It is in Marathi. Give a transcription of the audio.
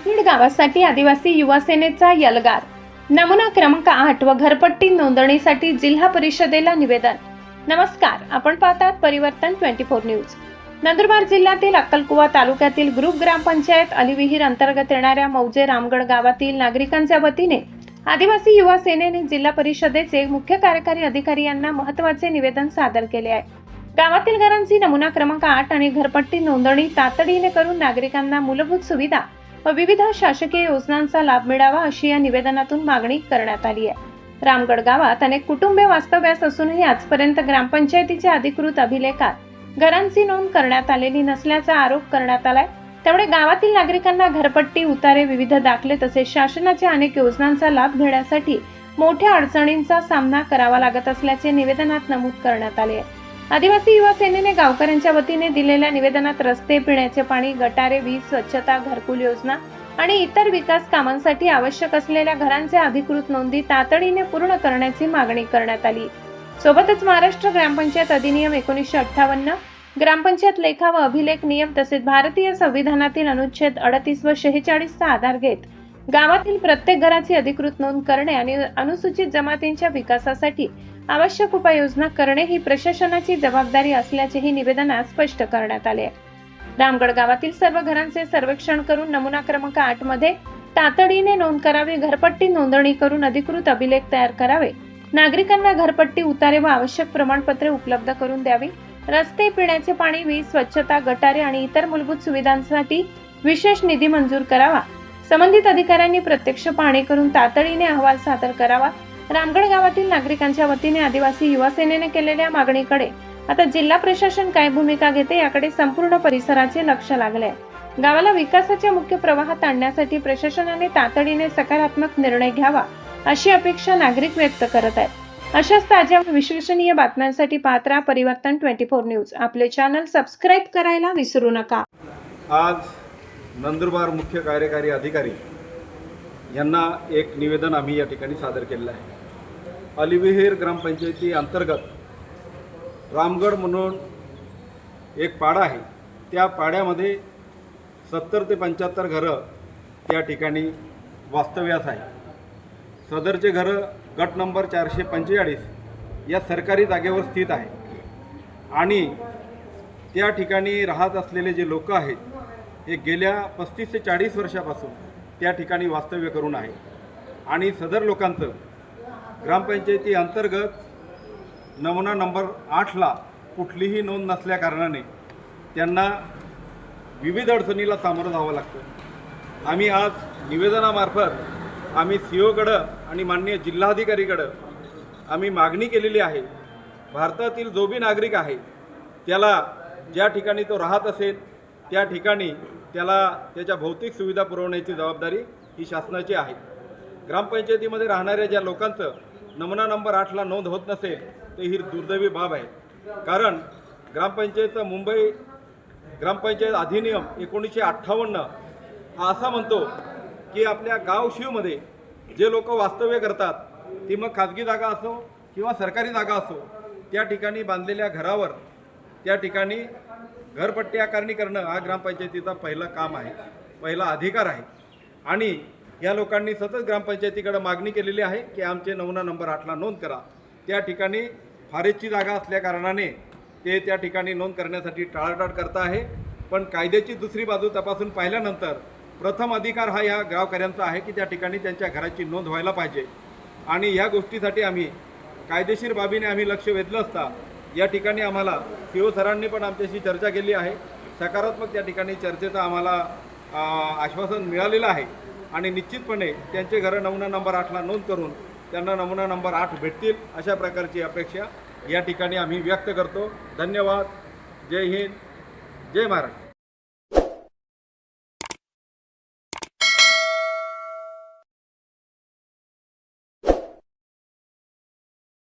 बीड गावासाठी आदिवासी युवा सेनेचा यलगार नमुना क्रमांक 8 व घरपट्टी नोंदणीसाठी जिल्हा परिषदेला निवेदन। नमस्कार, आपण पाहतात परिवर्तन 24 न्यूज। नंदुरबार जिल्ह्यातील अक्कलकुवा तालुक्यातील ग्रुप ग्रामपंचायत अलीविहीर अंतर्गत येणाऱ्या मौजे रामगड गावातील नागरिकांच्या वतीने आदिवासी युवा सेनेने जिल्हा परिषदेचे मुख्य कार्यकारी अधिकारी यांना महत्त्वाचे निवेदन सादर केले आहे। गावातील घरांची नमुना क्रमांक 8 आणि घरपट्टी नोंदणी तातडीने करून नागरिकांना मूलभूत सुविधा व विविध शासकीय योजनांचा लाभ मिळावा अशी या निवेदनातून मागणी करण्यात आली आहे। रामगड गावात अनेक कुटुंबे वास्तव्यास असूनही आजपर्यंत ग्रामपंचायतीच्या अधिकृत अभिलेखात घरांची नोंद करण्यात आलेली नसल्याचा आरोप करण्यात आलाय। त्यामुळे गावातील नागरिकांना घरपट्टी, उतारे, विविध दाखले तसेच शासनाच्या अनेक योजनांचा लाभ घेण्यासाठी मोठ्या अडचणींचा सामना करावा लागत असल्याचे निवेदनात नमूद करण्यात आले आहे। आदिवासी युवा सेनेने गावकऱ्यांच्या वतीने दिलेल्या निवेदनात रस्ते, पिण्याचे पाणी, गटारे, वीज, स्वच्छता, घरकुल योजना आणि इतर विकास कामांसाठी आवश्यक असलेल्या घरांच्या अधिकृत नोंदी तातडीने पूर्ण करण्याची मागणी करण्यात आली। सोबतच महाराष्ट्र ग्रामपंचायत अधिनियम 1958, ग्रामपंचायत लेखा व अभिलेख नियम तसेच भारतीय संविधानातील अनुच्छेद 38 व 46 चा आधार घेत गावातील प्रत्येक घराची अधिकृत नोंद करणे आणि अनुसूचित जमातींच्या विकासासाठी आवश्यक उपाययोजना करणे ही प्रशासनाची जबाबदारी असल्याचेही निवेदनात स्पष्ट करण्यात आले आहे। रामगड गावातील सर्व घरांचे सर्वेक्षण करून नमुना क्रमांक 8 मध्ये तातडीने नोंद करावी, घरपट्टी नोंदणी करून अधिकृत अभिलेख तयार करावे, नागरिकांना घरपट्टी, उतारे व आवश्यक प्रमाणपत्रे उपलब्ध करून द्यावी, रस्ते, पिण्याचे पाणी, वीज, स्वच्छता, गटारे आणि इतर मूलभूत सुविधांसाठी विशेष निधी मंजूर करावा, संबंधित अधिकाऱ्यांनी प्रत्यक्ष पाहणी करून तातडीने अहवाल सादर करावा। रामगड गावातील नागरिकांच्या वतीने आदिवासी युवा सेनेने केलेल्या मागणीकडे आता जिल्हा प्रशासन काय भूमिका घेते याकडे संपूर्ण परिसराचे लक्ष लागले आहे। गावाला विकासाच्या मुख्य प्रवाहात आणण्यासाठी प्रशासनाने तातडीने सकारात्मक निर्णय घ्यावा अशी अपेक्षा नागरिक व्यक्त करत आहेत। अशाच ताज्या विश्वसनीय बातम्यांसाठी पाहत रहा परिवर्तन 24 न्यूज। आपले चॅनल सबस्क्राइब करायला विसरू नका। आज नंदुरबार मुख्य कार्यकारी अधिकारी यांना एक निवेदन आम्ही या ठिकाणी सादर केलेलं आहे। अलीविहीर ग्रामपंचायती अंतर्गत रामगड म्हणून एक पाडा आहे। त्या पाड्यामध्ये 70 ते 75 घरं त्या ठिकाणी वास्तव्यास आहे। सदरचे घरं गट नंबर 445 या सरकारी जागेवर स्थित आहे आणि त्या ठिकाणी राहत असलेले जे लोक आहेत हे गेल्या 35 ते 40 वर्षापासून त्या ठिकाणी वास्तव्य करून आहे आणि सदर लोकांचं ग्रामपंचायती अंतर्गत नमुना नंबर 8ला कुठलीही नोंद नसल्या कारणाने त्यांना विविध अडचणीला सामोरं जावं लागतं। आम्ही आज निवेदनामार्फत आम्ही सीओकडं आणि माननीय जिल्हाधिकारीकडं आम्ही मागणी केलेली आहे। भारतातील जो बी नागरिक आहे त्याला ज्या ठिकाणी तो राहत असेल त्या ठिकाणी त्याला त्याच्या भौतिक सुविधा पुरवण्याची जबाबदारी ही शासनाची आहे। ग्रामपंचायतीमध्ये राहणाऱ्या ज्या लोकांचं नमुना नंबर 8ला नोंद होत नसेल तर ही दुर्दैवी बाब आहे। कारण ग्रामपंचायतचा मुंबई ग्रामपंचायत अधिनियम 1958 हा असा म्हणतो की आपल्या गाव शिवमध्ये जे लोक वास्तव्य करतात ती मग खाजगी जागा असो किंवा सरकारी जागा असो त्या ठिकाणी बांधलेल्या घरावर त्या ठिकाणी घरपट्टी आकारणी करणं हा ग्रामपंचायतीचा पहिलं काम आहे, पहिला अधिकार आहे। आणि या लोकांनी सतत ग्रामपंचायतीकडे मागणी केलेली आहे की आमचे नमुना नंबर 8ला नोंद करा। त्या ठिकाणी फारेजची जागा असल्या कारणाने ते त्या ठिकाणी नोंद करण्यासाठी टाळाटाळ करत आहे। पण कायद्याची दुसरी बाजू तपासून पाहिल्यानंतर प्रथम अधिकार हा या गावकऱ्यांचा आहे की त्या ठिकाणी त्यांच्या घराची नोंद व्हायला पाहिजे आणि या गोष्टीसाठी आम्ही कायदेशीर बाबीने आम्ही लक्ष वेधलं असता या ठिकाणी आम्हाला सीओ सरांनी पण आमच्याशी चर्चा केली आहे। सकारात्मक त्या ठिकाणी चर्चेचं आम्हाला आश्वासन मिळालेलं आहे आणि निश्चितपणे त्यांचे घरं नमुना नंबर 8ला नोंद करून त्यांना नमुना नंबर 8 भेटतील अशा प्रकारची अपेक्षा या ठिकाणी आम्ही व्यक्त करतो। धन्यवाद। जय हिंद, जय महाराष्ट्र।